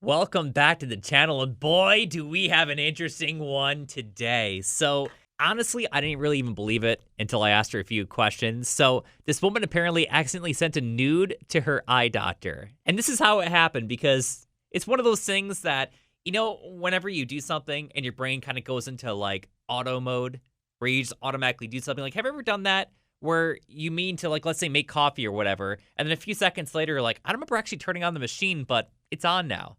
Welcome back to the channel, and boy, do we have an interesting one today. So, honestly, I didn't really even believe it until I asked her a few questions. So, this woman apparently accidentally sent a nude to her eye doctor. And this is how it happened, because it's one of those things that, whenever you do something and your brain kind of goes into like auto mode, where you just automatically do something. Like, have you ever done that? Where you mean to, like, let's say make coffee or whatever, and then a few seconds later, you're like, I don't remember actually turning on the machine, but it's on now.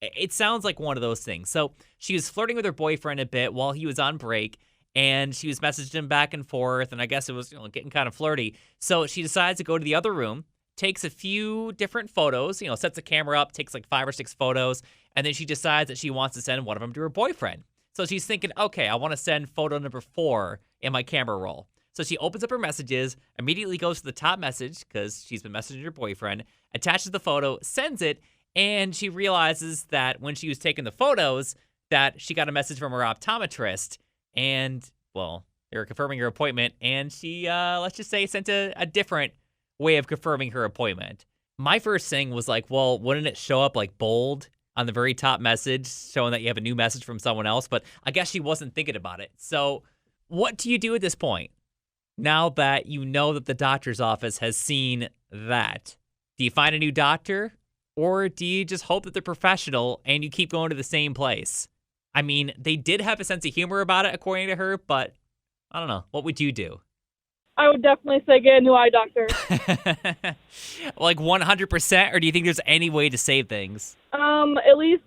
It sounds like one of those things. So she was flirting with her boyfriend a bit while he was on break, and she was messaging him back and forth, and I guess it was getting kind of flirty. So she decides to go to the other room, takes a few different photos, sets the camera up, takes like 5 or 6 photos, and then she decides that she wants to send one of them to her boyfriend. So she's thinking, okay, I want to send photo number 4 in my camera roll. So she opens up her messages, immediately goes to the top message, because she's been messaging her boyfriend, attaches the photo, sends it, and she realizes that when she was taking the photos, that she got a message from her optometrist, and, well, they were confirming her appointment, and she, let's just say, sent a different way of confirming her appointment. My first thing was like, well, wouldn't it show up, like, bold on the very top message, showing that you have a new message from someone else? But I guess she wasn't thinking about it. So what do you do at this point? Now that you know that the doctor's office has seen that, do you find a new doctor? Or do you just hope that they're professional and you keep going to the same place? I mean, they did have a sense of humor about it, according to her, but I don't know. What would you do? I would definitely say get a new eye doctor. Like 100%? Or do you think there's any way to save things? At least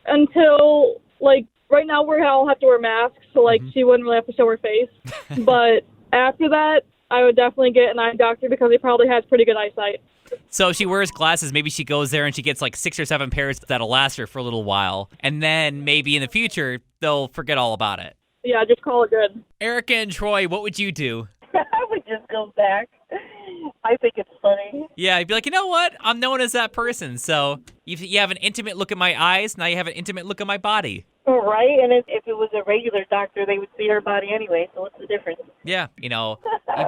until, like, right now we all have to wear masks, so, she wouldn't really have to show her face. But after that, I would definitely get an eye doctor because he probably has pretty good eyesight. So if she wears glasses, maybe she goes there and she gets like 6 or 7 pairs that'll last her for a little while. And then maybe in the future, they'll forget all about it. Yeah, just call it good. Erica and Troy, what would you do? I would just go back. I think it's funny. Yeah, I'd be like, you know what? I'm known as that person. So you have an intimate look at my eyes. Now you have an intimate look at my body. Right, and if it was a regular doctor, they would see her body anyway, so what's the difference? Yeah,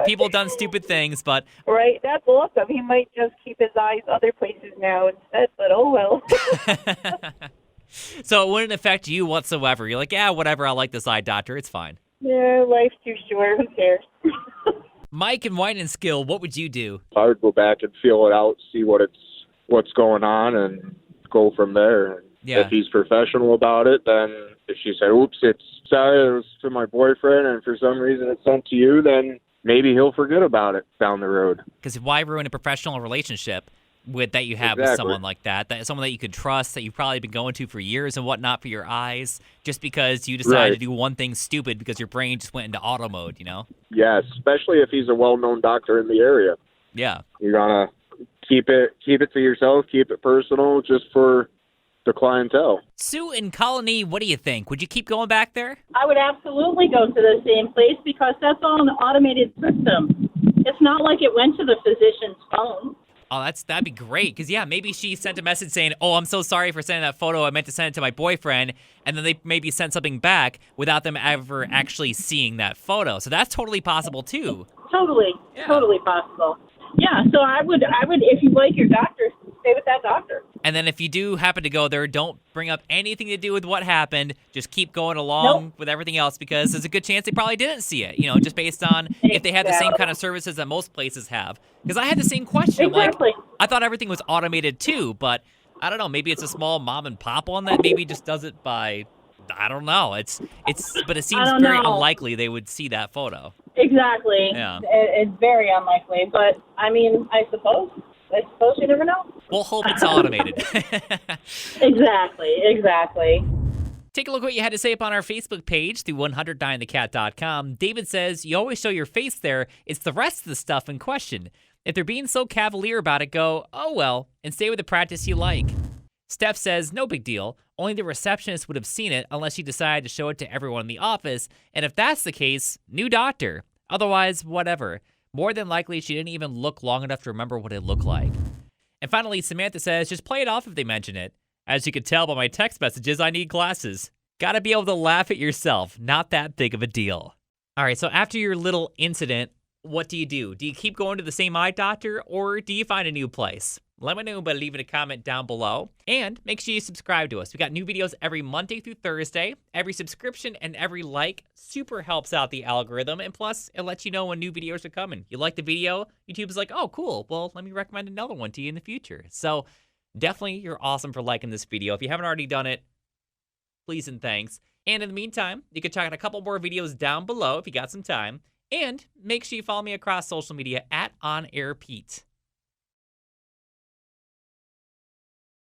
people done stupid things, but... Right, that's awesome. He might just keep his eyes other places now instead, but oh well. So it wouldn't affect you whatsoever. You're like, yeah, whatever, I like this eye doctor, it's fine. Yeah, life's too short, who cares? Mike and White and Skill, what would you do? I would go back and feel it out, see what's going on, and go from there. Yeah. If he's professional about it, then if she said, oops, it was to my boyfriend and for some reason it's sent to you, then maybe he'll forget about it down the road. Because why ruin a professional relationship that you have with someone like that someone that you could trust, that you've probably been going to for years and whatnot for your eyes, just because you decided to do one thing stupid because your brain just went into auto mode, Yes, especially if he's a well-known doctor in the area. Yeah. You're going to keep it to yourself, keep it personal, just for the clientele. Sue in Colony, what do you think? Would you keep going back there? I would absolutely go to the same place because that's all an automated system. It's not like it went to the physician's phone. Oh, that'd be great. Because, yeah, maybe she sent a message saying, oh, I'm so sorry for sending that photo. I meant to send it to my boyfriend. And then they maybe sent something back without them ever actually seeing that photo. So that's totally possible, too. Totally possible. Yeah, so I would, if you like your doctor, stay with that doctor. And then if you do happen to go there, don't bring up anything to do with what happened. Just keep going along with everything else, because there's a good chance they probably didn't see it, just based on if they had the same kind of services that most places have. Because I had the same question. Exactly. Like, I thought everything was automated too, but I don't know. Maybe it's a small mom and pop one that maybe just does it by, I don't know. But it seems very unlikely they would see that photo. Exactly. Yeah. It's very unlikely, but I mean, I suppose you never know. We'll hope it's automated. Exactly. Take a look at what you had to say up on our Facebook page through 100dyingthecat.com. David says, you always show your face there. It's the rest of the stuff in question. If they're being so cavalier about it, go, oh well, and stay with the practice you like. Steph says, no big deal. Only the receptionist would have seen it unless she decided to show it to everyone in the office. And if that's the case, new doctor. Otherwise, whatever. More than likely, she didn't even look long enough to remember what it looked like. And finally, Samantha says, just play it off if they mention it. As you can tell by my text messages, I need glasses. Gotta be able to laugh at yourself. Not that big of a deal. All right, so after your little incident, what do? Do you keep going to the same eye doctor, or do you find a new place? Let me know by leaving a comment down below. And make sure you subscribe to us. We got new videos every Monday through Thursday. Every subscription and every like super helps out the algorithm. And plus, it lets you know when new videos are coming. You like the video, YouTube is like, oh, cool. Well, let me recommend another one to you in the future. So definitely, you're awesome for liking this video. If you haven't already done it, please and thanks. And in the meantime, you can check out a couple more videos down below if you got some time. And make sure you follow me across social media at OnAirPete.